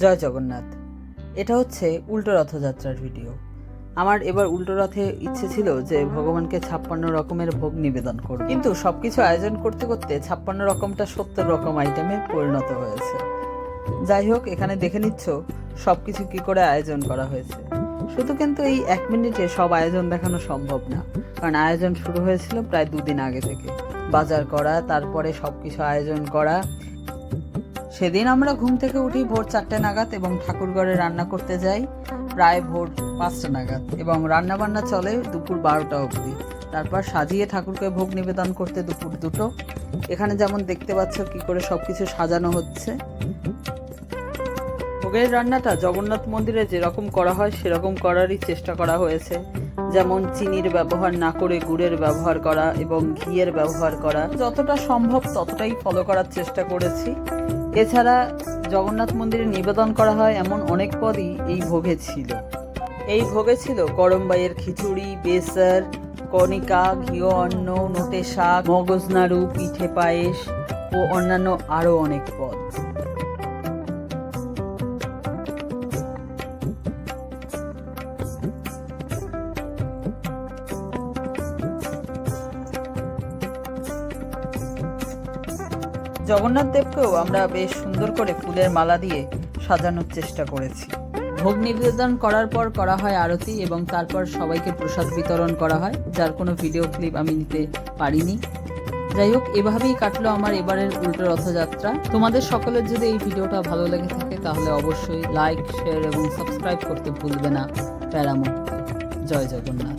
জয় জগন্নাথ। এটা হচ্ছে উল্টো রথযাত্রার ভিডিও। আমার এবার উল্টো রথে ইচ্ছে ছিল যে ভগবানকে 56 রকমের ভোগ নিবেদন করব, কিন্তু সবকিছু আয়োজন করতে করতে 56 রকমটা 70 রকম আইটেমে পরিণত হয়েছে। যাই হোক, এখানে দেখে নিচ্ছ সবকিছু কি করে আয়োজন করা হয়েছে। শুধু কিন্তু এই 1 মিনিটে সব আয়োজন দেখানো সম্ভব না, কারণ আয়োজন শুরু হয়েছিল প্রায় 2 দিন আগে থেকে। বাজার করা, তারপরে সবকিছু আয়োজন করা। সেদিন আমরা ঘুম থেকে উঠি ভোর 4টে নাগাদ এবং ঠাকুরঘরে রান্না করতে যাই প্রায় ভোর 5টা নাগাদ, এবং রান্না বান্না চলে দুপুর 12টা অবধি। তারপর সাজিয়ে ঠাকুরকে ভোগ নিবেদন করতে দুপুর 2টো। এখানে যেমন দেখতে পাচ্ছ কি করে সবকিছু সাজানো হচ্ছে। ভোগের রান্নাটা জগন্নাথ মন্দিরে যেরকম করা হয় সেরকম করারই চেষ্টা করা হয়েছে, যেমন চিনির ব্যবহার না করে গুড়ের ব্যবহার করা এবং ঘিয়ের ব্যবহার করা। যতটা সম্ভব ততটাই ফলো করার চেষ্টা করেছি। এছাড়া জগন্নাথ মন্দিরে নিবেদন করা হয় এমন অনেক পদই এই ভোগে ছিল। এই ভোগে ছিল গরমবাইয়ের খিচুড়ি, বেসার, কণিকা, ঘিও অন্ন, নোটে শাক, মগজ নাড়ু, পিঠে পায়েস ও অন্যান্য আরও অনেক পদ। জগন্নাথ দেবকেও আমরা বেশ সুন্দর করে ফুলের মালা দিয়ে সাজানোর চেষ্টা করেছি। ভোগ নিবেদন করার পর করা হয় আরতি এবং তারপর সবাইকে প্রসাদ বিতরণ করা হয়, যার কোনো ভিডিও ক্লিপ আমি নিতে পারিনি। যাই হোক, এভাবেই কাটলো আমার এবারের উল্টো রথযাত্রা। তোমাদের সকলের যদি এই ভিডিওটা ভালো লেগে থাকে তাহলে অবশ্যই লাইক, শেয়ার এবং সাবস্ক্রাইব করতে ভুলবে না। প্যারামো। জয় জগন্নাথ।